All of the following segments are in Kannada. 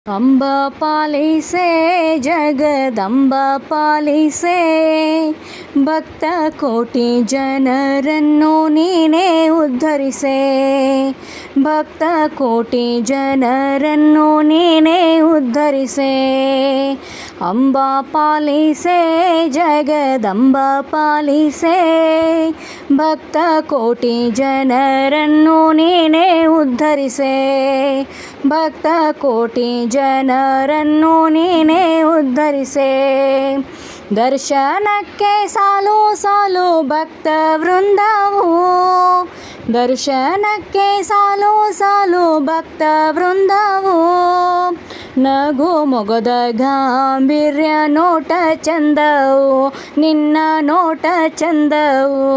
ಅಂಬಾ ಪಾಲಿಸೆ ಜಗದಂಬಾ ಪಾಲಿಸೆ ಭಕ್ತ ಕೋಟಿ ಜನರನ್ನು ನೀನೇ ಉದ್ಧರಿಸೆ. ಭಕ್ತ ಕೋಟಿ ಜನರನ್ನು ನೀನೇ ಉದ್ಧರಿಸೆ. ಅಂಬಾ ಪಾಲಿಸೆ ಜಗದಂಬಾ ಪಾಲಿಸೆ ಭಕ್ತ ಕೋಟಿ ಜನರನ್ನು ನೀನೇ ಉದ್ಧರಿಸೆ. ಭಕ್ತ ಕೋಟಿ ಜನರನ್ನು ನೀನೇ ಉದ್ಧರಿಸೆ. ದರ್ಶನಕ್ಕೆ ಸಾಲು ಸಾಲು ಭಕ್ತ ವೃಂದವು, ದರ್ಶನಕ್ಕೆ ಸಾಲು ಸಾಲು ಭಕ್ತ ವೃಂದವು. ನಗು ಮೊಗದ ಗಾಂಭೀರ್ಯ ನೋಟ ಚಂದವು, ನಿನ್ನ ನೋಟ ಚಂದವು.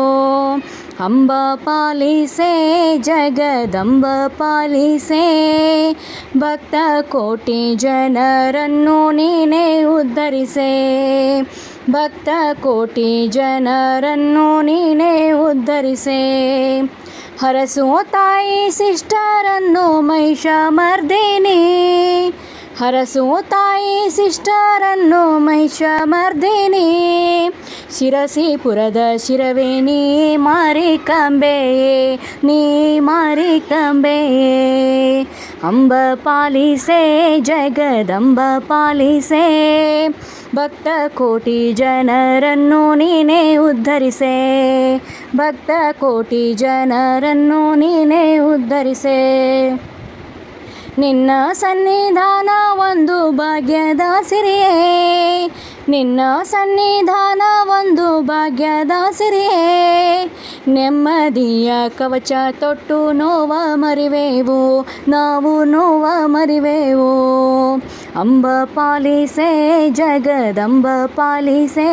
ಅಂಬಾ ಪಾಲಿಸೆ ಜಗದಂಬ ಪಾಲಿಸೆ ಭಕ್ತ ಕೋಟಿ ಜನರನ್ನು ನೀನೇ ಉದ್ಧರಿಸೆ. ಭಕ್ತ ಕೋಟಿ ಜನರನ್ನು ನೀನೇ ಉದ್ಧರಿಸೆ. ಹರಸು ತಾಯಿ ಸಿಸ್ಟರನ್ನು ಮಹಿಷಮರ್ದಿನಿ, ಹರಸು ತಾಯಿ ಸಿಸ್ಟರನ್ನು ಮಹಿಷಮರ್ದಿನಿ. ಶಿರಸಿಪುರದ ಶಿರವೇ ನೀ ಮಾರಿಕಾಂಬೆಯೇ, ನೀ ಮಾರಿಕಾಂಬೆಯೇ. ಅಂಬ ಪಾಲಿಸೆ ಜಗದಂಬ ಪಾಲಿಸೆ ಭಕ್ತ ಕೋಟಿ ಜನರನ್ನು ನೀನೇ ಉದ್ಧರಿಸೆ. ಭಕ್ತ ಕೋಟಿ ಜನರನ್ನು ನೀನೇ ಉದ್ಧರಿಸೆ. ನಿನ್ನ ಸನ್ನಿಧಾನ ಒಂದು ಭಾಗ್ಯದ ಸಿರಿಯೇ, ನಿನ್ನ ಸನ್ನಿಧಾನ ಒಂದು ಭಾಗ್ಯದ ಸಿರಿಯೇ. ನೆಮ್ಮದಿಯ ಕವಚ ತೊಟ್ಟು ನೋವ ಮರಿವೆವು, ನಾವು ನೋವ ಮರಿವೆವು. ಅಂಬ ಪಾಲಿಸೆ ಜಗದಂಬ ಪಾಲಿಸೆ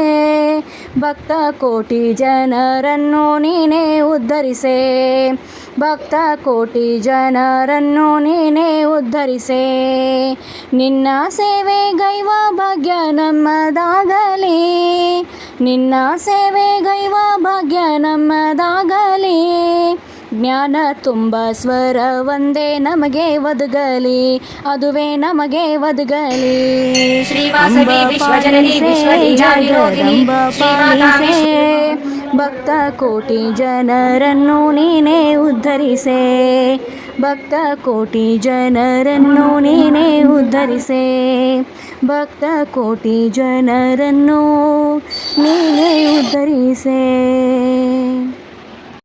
ಭಕ್ತ ಕೋಟಿ ಜನರನ್ನು ನೀನೇ ಉದ್ಧರಿಸೆ. ಭಕ್ತ ಕೋಟಿ ಜನರನ್ನು ನೀನೇ ಉದ್ಧರಿಸೆ. ನಿನ್ನ ಸೇವೆಗೈವ ಭಾಗ್ಯ ನಮ್ಮದಾಗಲಿ, ನಿನ್ನ ಸೇವೆಗೈವ ಭಾಗ್ಯ ನಮ್ಮದಾಗಲಿ. ಜ್ಞಾನ ತುಂಬ ಸ್ವರ ಒಂದೇ ನಮಗೆ ಒದಗಲಿ, ಅದುವೇ ನಮಗೆ ಒದಗಲಿ. ಭಕ್ತ ಕೋಟಿ ಜನರನ್ನು ನೀನೇ ಉದ್ಧರಿಸೆ. ಭಕ್ತ ಕೋಟಿ ಜನರನ್ನು ನೀನೇ ಉದ್ಧರಿಸೆ. ಭಕ್ತ ಕೋಟಿ ಜನರನ್ನು ನೀನೇ ಉದ್ಧರಿಸೆ.